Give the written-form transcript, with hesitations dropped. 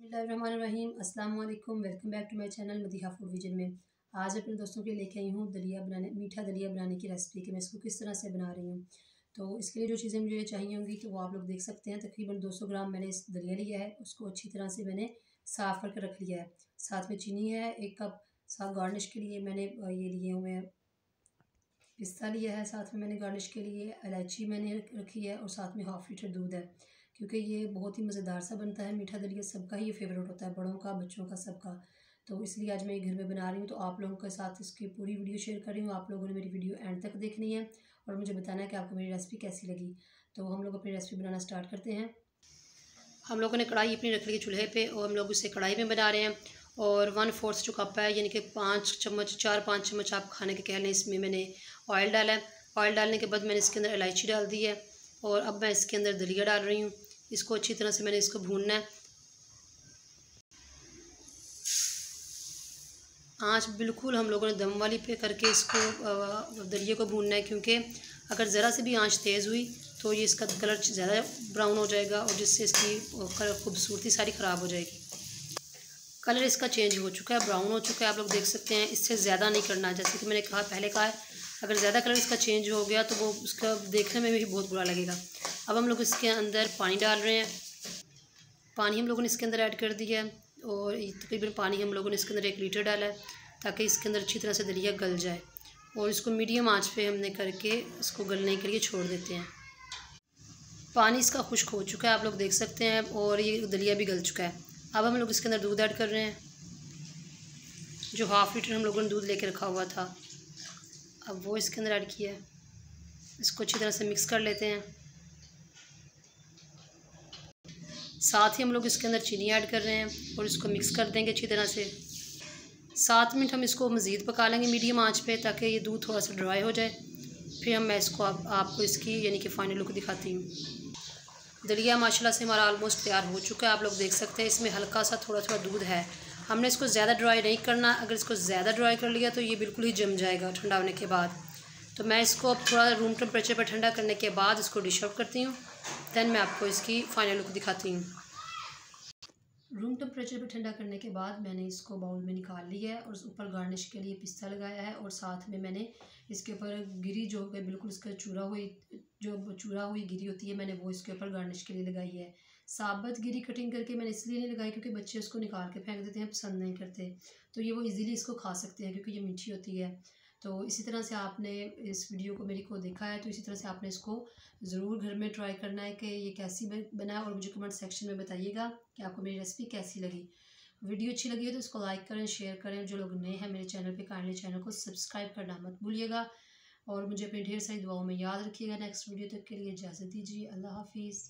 बिस्मिल्लाहिर्रहमानिर्रहीम। अस्सलाम वालेकुम। Welcome back to my channel Madiha food vision में। आज अपने दोस्तों के लिए लेके आई हूँ मीठा दलिया बनाने की रेसिपी कि मैं इसको किस तरह से बना रही हूँ। तो इसके लिए जो चीज़ें मुझे चाहिए होंगी तो वो आप लोग देख सकते हैं। तकरीबन 200 ग्राम मैंने इस दलिया लिया है, उसको अच्छी तरह से मैंने साफ़ करके रख लिया है। साथ में चीनी है 1 कप। साथ गार्निश के लिए मैंने ये लिए हुए हैं, पिस्ता लिया है। साथ में मैंने गार्निश के लिए इलायची मैंने रखी है और साथ में हाफ़ लीटर दूध है, क्योंकि ये बहुत ही मज़ेदार सा बनता है। मीठा दलिया सबका ही फेवरेट होता है, बड़ों का, बच्चों का, सबका। तो इसलिए आज मैं ये घर में बना रही हूँ, तो आप लोगों के साथ इसकी पूरी वीडियो शेयर कर रही हूँ। आप लोगों ने मेरी वीडियो एंड तक देखनी है और मुझे बताना है कि आपको मेरी रेसिपी कैसी लगी। तो हम लोग अपनी रेसिपी बनाना स्टार्ट करते हैं। हम लोगों ने कढ़ाई अपनी रख ली है चूल्हे पे और हम लोग इसे कढ़ाई में बना रहे हैं। और 1/4 जो कप है, यानी कि 5 चम्मच, 4-5 चम्मच आप खाने के कह लें, इसमें मैंने ऑयल डाला है। ऑयल डालने के बाद मैंने इसके अंदर इलायची डाल दी है और अब मैं इसके अंदर दलिया डाल रही हूँ। इसको अच्छी तरह से मैंने इसको भूनना है। आँच बिल्कुल हम लोगों ने दम वाली पे करके इसको दलिया को भूनना है, क्योंकि अगर ज़रा से भी आँच तेज़ हुई तो ये इसका कलर ज़्यादा ब्राउन हो जाएगा और जिससे इसकी खूबसूरती सारी ख़राब हो जाएगी। कलर इसका चेंज हो चुका है, ब्राउन हो चुका है, आप लोग देख सकते हैं। इससे ज़्यादा नहीं करना, जैसे कि मैंने पहले कहा है, अगर ज़्यादा कलर इसका चेंज हो गया तो वो उसका देखने में भी बहुत बुरा लगेगा। अब हम लोग इसके अंदर पानी डाल रहे हैं। पानी हम लोगों ने इसके अंदर ऐड कर दिया है और तकरीबन पानी हम लोगों ने इसके अंदर 1 लीटर डाला है, ताकि इसके अंदर अच्छी तरह से दलिया गल जाए। और इसको मीडियम आँच पे हमने करके इसको गलने के लिए छोड़ देते हैं। पानी इसका खुश्क हो चुका है, आप लोग देख सकते हैं, और ये दलिया भी गल चुका है। अब हम लोग इसके अंदर दूध ऐड कर रहे हैं, जो हाफ़ लीटर हम लोगों ने दूध लेके रखा हुआ था। अब वो इसके अंदर ऐड किया है। इसको अच्छी तरह से मिक्स कर लेते हैं। साथ ही हम लोग इसके अंदर चीनी ऐड कर रहे हैं और इसको मिक्स कर देंगे अच्छी तरह से। 7 मिनट हम इसको मज़ीद पका लेंगे मीडियम आंच पे, ताकि ये दूध थोड़ा सा ड्राई हो जाए। फिर मैं इसको आपको इसकी यानी कि फ़ाइनल लुक दिखाती हूँ। दलिया माशाल्लाह से हमारा ऑलमोस्ट तैयार हो चुका है, आप लोग देख सकते हैं। इसमें हल्का सा थोड़ा थोड़ा दूध है। हमने इसको ज़्यादा ड्राई नहीं करना, अगर इसको ज़्यादा ड्राई कर लिया तो ये बिल्कुल ही जम जाएगा ठंडा होने के बाद। तो मैं इसको अब थोड़ा रूम टेम्परेचर पर ठंडा करने के बाद इसको डिश आउट करती हूँ। दैन मैं आपको इसकी फ़ाइनल लुक दिखाती हूँ। रूम टेम्परेचर पर ठंडा करने के बाद मैंने इसको बाउल में निकाल लिया है और ऊपर गार्निश के लिए पिस्ता लगाया है। और साथ में मैंने इसके ऊपर गिरी जो बिल्कुल इसका चूरा हुई गिरी होती है, मैंने वो इसके ऊपर गार्निश के लिए लगाई है। साबुत गिरी कटिंग करके मैंने इसलिए नहीं लगाई क्योंकि बच्चे उसको निकाल के फेंक देते हैं, पसंद नहीं करते। तो ये वो इजीली इसको खा सकते हैं क्योंकि ये मीठी होती है। तो इसी तरह से आपने इस वीडियो को मेरी को देखा है, तो इसी तरह से आपने इसको ज़रूर घर में ट्राई करना है कि ये कैसी बना है, और मुझे कमेंट सेक्शन में बताइएगा कि आपको मेरी रेसिपी कैसी लगी। वीडियो अच्छी लगी है तो इसको लाइक करें, शेयर करें। जो लोग नए हैं मेरे चैनल पे, काइंडली चैनल को सब्सक्राइब करना मत भूलिएगा और मुझे अपनी ढेर सारी दुआओं में याद रखिएगा। नेक्स्ट वीडियो तक के लिए इजाज़त दीजिए। अल्लाह हाफिज़।